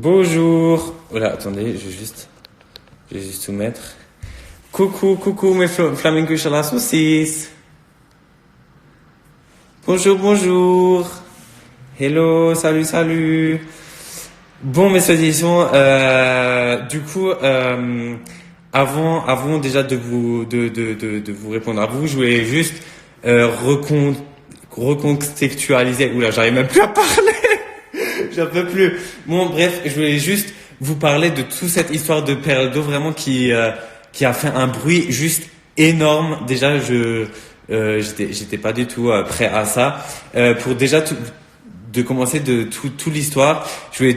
Bonjour. Voilà, attendez, je vais juste tout mettre. Coucou mes flamencos à la saucisse. Bonjour. Hello, salut. Bon, mes saucissons, avant déjà de vous répondre à vous, je voulais juste recontextualiser. Oula, j'arrive même plus à parler. J'en peux plus. Bon, bref, je voulais juste vous parler de toute cette histoire de perle d'eau vraiment qui a fait un bruit juste énorme. Déjà, j'étais pas du tout prêt à ça. Pour déjà de commencer de tout l'histoire, je voulais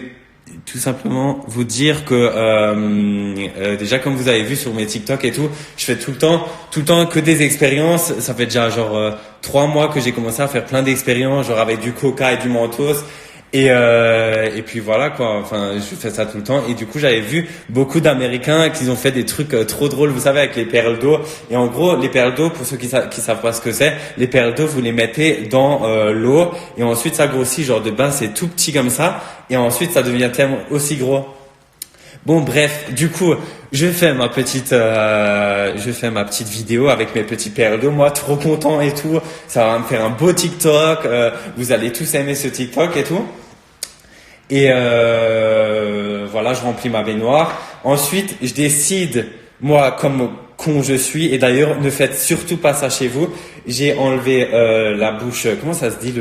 tout simplement vous dire que déjà comme vous avez vu sur mes TikTok et tout, je fais tout le temps que des expériences. Ça fait déjà genre 3 mois que j'ai commencé à faire plein d'expériences, genre avec du coca et du mentos. Et puis voilà quoi, enfin je fais ça tout le temps et du coup j'avais vu beaucoup d'Américains qui ont fait des trucs trop drôles, vous savez, avec les perles d'eau. Et en gros les perles d'eau, pour ceux qui savent pas ce que c'est, les perles d'eau vous les mettez dans l'eau et ensuite ça grossit, genre de base c'est tout petit comme ça et ensuite ça devient tellement aussi gros. Bon bref, du coup, je fais ma petite vidéo avec mes petits perles d'eau. Moi, trop content et tout. Ça va me faire un beau TikTok. Vous allez tous aimer ce TikTok et tout. Et voilà, je remplis ma baignoire. Ensuite, je décide, moi, comme con je suis, et d'ailleurs, ne faites surtout pas ça chez vous. J'ai enlevé la bouche. Comment ça se dit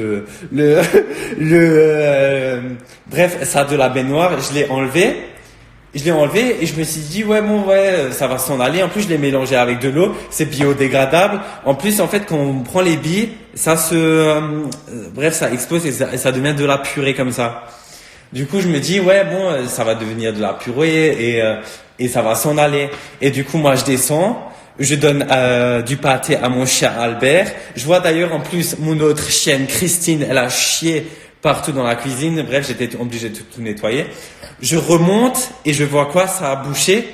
bref, ça de la baignoire. Je l'ai enlevé et je me suis dit ouais ça va s'en aller. En plus je l'ai mélangé avec de l'eau, c'est biodégradable. En plus en fait quand on prend les billes, ça ça explose et ça devient de la purée comme ça. Du coup je me dis ça va devenir de la purée et ça va s'en aller. Et du coup moi je descends, je donne du pâté à mon chien Albert. Je vois d'ailleurs en plus mon autre chienne Christine, elle a chié partout dans la cuisine. Bref, j'étais obligé de tout nettoyer. Je remonte et je vois quoi? Ça a bouché.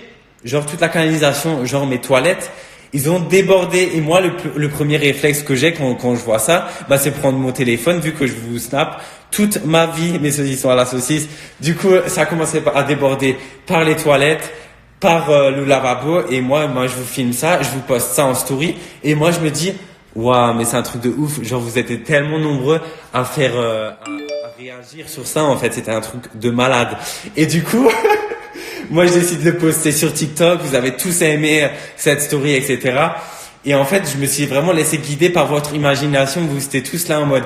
Genre toute la canalisation, genre mes toilettes, ils ont débordé. Et moi, le premier réflexe que j'ai quand je vois ça, c'est prendre mon téléphone, vu que je vous snap toute ma vie, mes saucissons à la saucisse. Du coup, ça a commencé à déborder par les toilettes, par le lavabo. Et moi, je vous filme ça, je vous poste ça en story. Et moi, je me dis, waouh, mais c'est un truc de ouf. Genre, vous étiez tellement nombreux à faire, à réagir sur ça. En fait, c'était un truc de malade. Et du coup, moi, je décide de poster sur TikTok. Vous avez tous aimé cette story, etc. Et en fait, je me suis vraiment laissé guider par votre imagination. Vous étiez tous là en mode,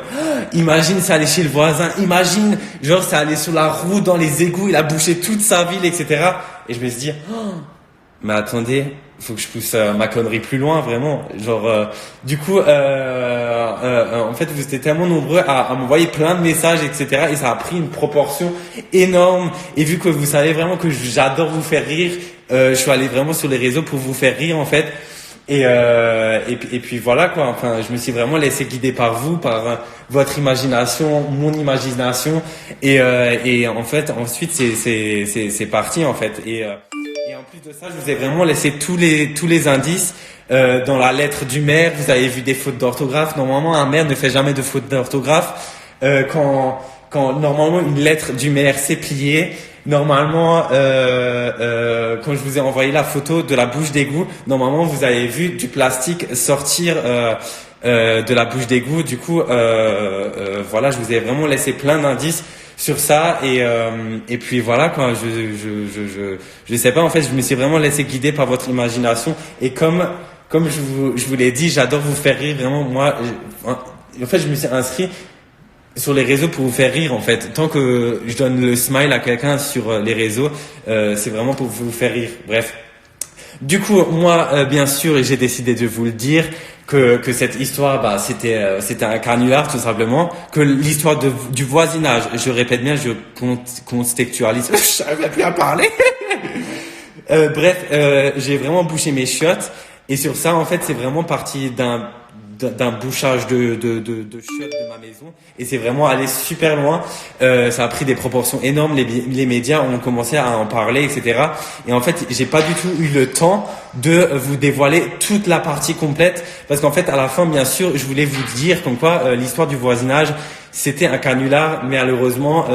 imagine, ça allait chez le voisin. Imagine, genre, ça allait sur la route, dans les égouts. Il a bouché toute sa ville, etc. Et je me suis dit, mais attendez, faut que je pousse ma connerie plus loin, vraiment. Genre, du coup, en fait, vous étiez tellement nombreux à m'envoyer plein de messages, etc. Et ça a pris une proportion énorme. Et vu que vous savez vraiment que j'adore vous faire rire, je suis allé vraiment sur les réseaux pour vous faire rire, en fait. Et puis voilà quoi. Enfin, je me suis vraiment laissé guider par vous, par votre imagination, mon imagination. Et en fait, ensuite, c'est parti en fait. Et en plus de ça, je vous ai vraiment laissé tous les indices dans la lettre du maire. Vous avez vu des fautes d'orthographe. Normalement, un maire ne fait jamais de fautes d'orthographe. Quand normalement une lettre du maire s'est pliée, normalement, quand je vous ai envoyé la photo de la bouche d'égout, normalement vous avez vu du plastique sortir de la bouche d'égout. Du coup, voilà, je vous ai vraiment laissé plein d'indices sur ça et puis voilà quoi. Je sais pas, en fait je me suis vraiment laissé guider par votre imagination et comme je vous l'ai dit, j'adore vous faire rire vraiment. Moi en fait je me suis inscrit sur les réseaux pour vous faire rire en fait. Tant que je donne le smile à quelqu'un sur les réseaux, c'est vraiment pour vous faire rire. Bref. Du coup, moi, bien sûr, j'ai décidé de vous le dire que cette histoire, c'était un canular tout simplement. Que l'histoire du voisinage, je répète bien, je contextualise. Je n'arrive plus à parler. Bref, j'ai vraiment bouché mes chiottes et sur ça, en fait, c'est vraiment parti d'un bouchage de chiottes de ma maison et c'est vraiment allé super loin. Ça a pris des proportions énormes. Les médias ont commencé à en parler, etc. Et en fait, j'ai pas du tout eu le temps de vous dévoiler toute la partie complète parce qu'en fait, à la fin, bien sûr, je voulais vous dire comme quoi l'histoire du voisinage, c'était un canular. Malheureusement,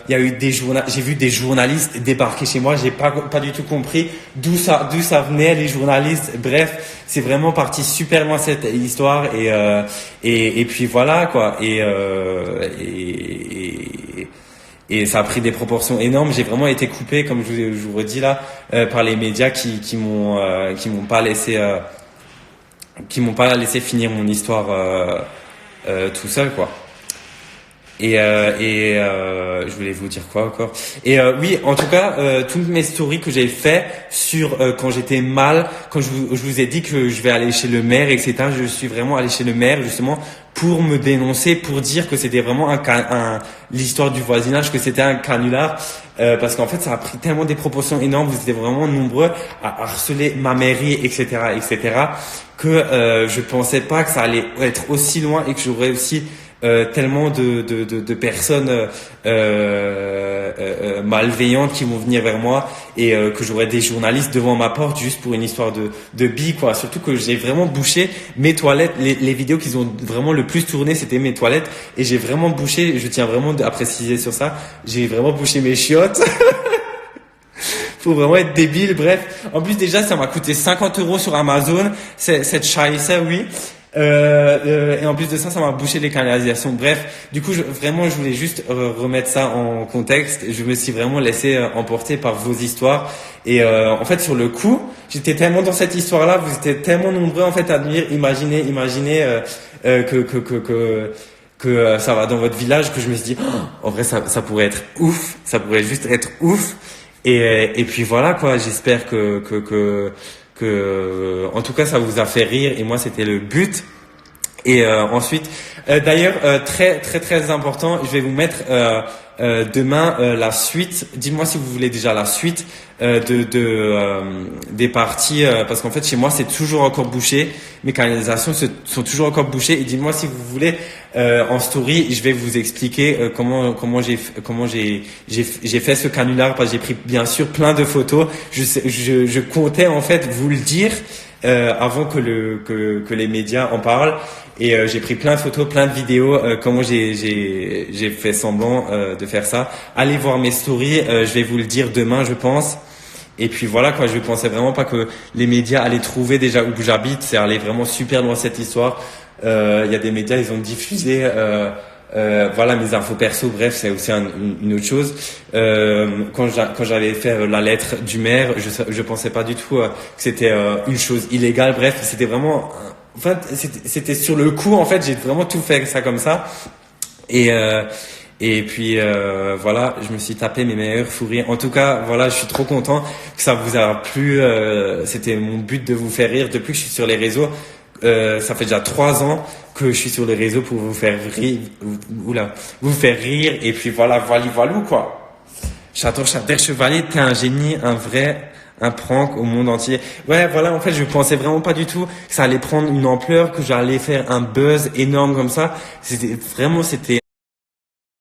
il y a eu j'ai vu des journalistes débarquer chez moi. J'ai pas du tout compris d'où ça venait, les journalistes. Bref, c'est vraiment parti super loin cette histoire et puis voilà quoi. Et ça a pris des proportions énormes. J'ai vraiment été coupé, comme je vous redis là, par les médias qui m'ont pas laissé finir mon histoire tout seul quoi. Je voulais vous dire quoi encore. Oui, en tout cas, toutes mes stories que j'ai fait sur quand j'étais mal, quand je vous ai dit que je vais aller chez le maire, etc. Je suis vraiment allé chez le maire justement pour me dénoncer, pour dire que c'était vraiment l'histoire du voisinage, que c'était un canular, parce qu'en fait ça a pris tellement des proportions énormes. Vous étiez vraiment nombreux à harceler ma mairie, etc., que je pensais pas que ça allait être aussi loin et que j'aurais aussi tellement de personnes malveillantes qui vont venir vers moi et que j'aurai des journalistes devant ma porte juste pour une histoire de billes quoi. Surtout que j'ai vraiment bouché mes toilettes. Les vidéos qu'ils ont vraiment le plus tourné, c'était mes toilettes et j'ai vraiment bouché. Je tiens vraiment à préciser sur ça. J'ai vraiment bouché mes chiottes. Faut vraiment être débile. Bref, en plus déjà ça m'a coûté 50 € sur Amazon. Cette ça oui. Et en plus de ça, ça m'a bouché les canalisations. Bref, du coup, je voulais juste remettre ça en contexte. Je me suis vraiment laissé emporter par vos histoires. Et en fait, sur le coup, j'étais tellement dans cette histoire-là, vous étiez tellement nombreux en fait à venir imaginer que ça va dans votre village, que je me suis dit, oh, en vrai, ça pourrait être ouf, ça pourrait juste être ouf. Et puis voilà quoi. J'espère que en tout cas ça vous a fait rire et moi c'était le but. Et ensuite d'ailleurs très très très important, je vais vous mettre demain la suite. Dites-moi si vous voulez déjà la suite des parties parce qu'en fait chez moi c'est toujours encore bouché, mes canalisations sont toujours encore bouchées. Et dites-moi si vous voulez en story, je vais vous expliquer comment j'ai fait ce canular, parce que j'ai pris bien sûr plein de photos. Je comptais en fait vous le dire avant que les médias en parlent. Et j'ai pris plein de photos, plein de vidéos, comment j'ai fait semblant de faire ça. Allez voir mes stories, je vais vous le dire demain je pense. Et puis voilà quoi, je pensais vraiment pas que les médias allaient trouver déjà où j'habite. C'est allé vraiment super loin cette histoire. Il y a des médias, ils ont diffusé voilà mes infos perso. Bref, c'est aussi une autre chose. Quand j'avais fait la lettre du maire, je pensais pas du tout que c'était une chose illégale. Bref, c'était vraiment enfin, c'était sur le coup, en fait, j'ai vraiment tout fait ça comme ça. Et puis voilà, je me suis tapé mes meilleurs fous rires. En tout cas, voilà, je suis trop content que ça vous a plu. C'était mon but de vous faire rire depuis que je suis sur les réseaux. Ça fait déjà 3 ans que je suis sur les réseaux pour vous faire rire. Vous faire rire. Et puis voilà, voilou quoi. Chateau Chevalier, t'es un génie, un prank au monde entier. Ouais, voilà, en fait, je pensais vraiment pas du tout que ça allait prendre une ampleur, que j'allais faire un buzz énorme comme ça. C'était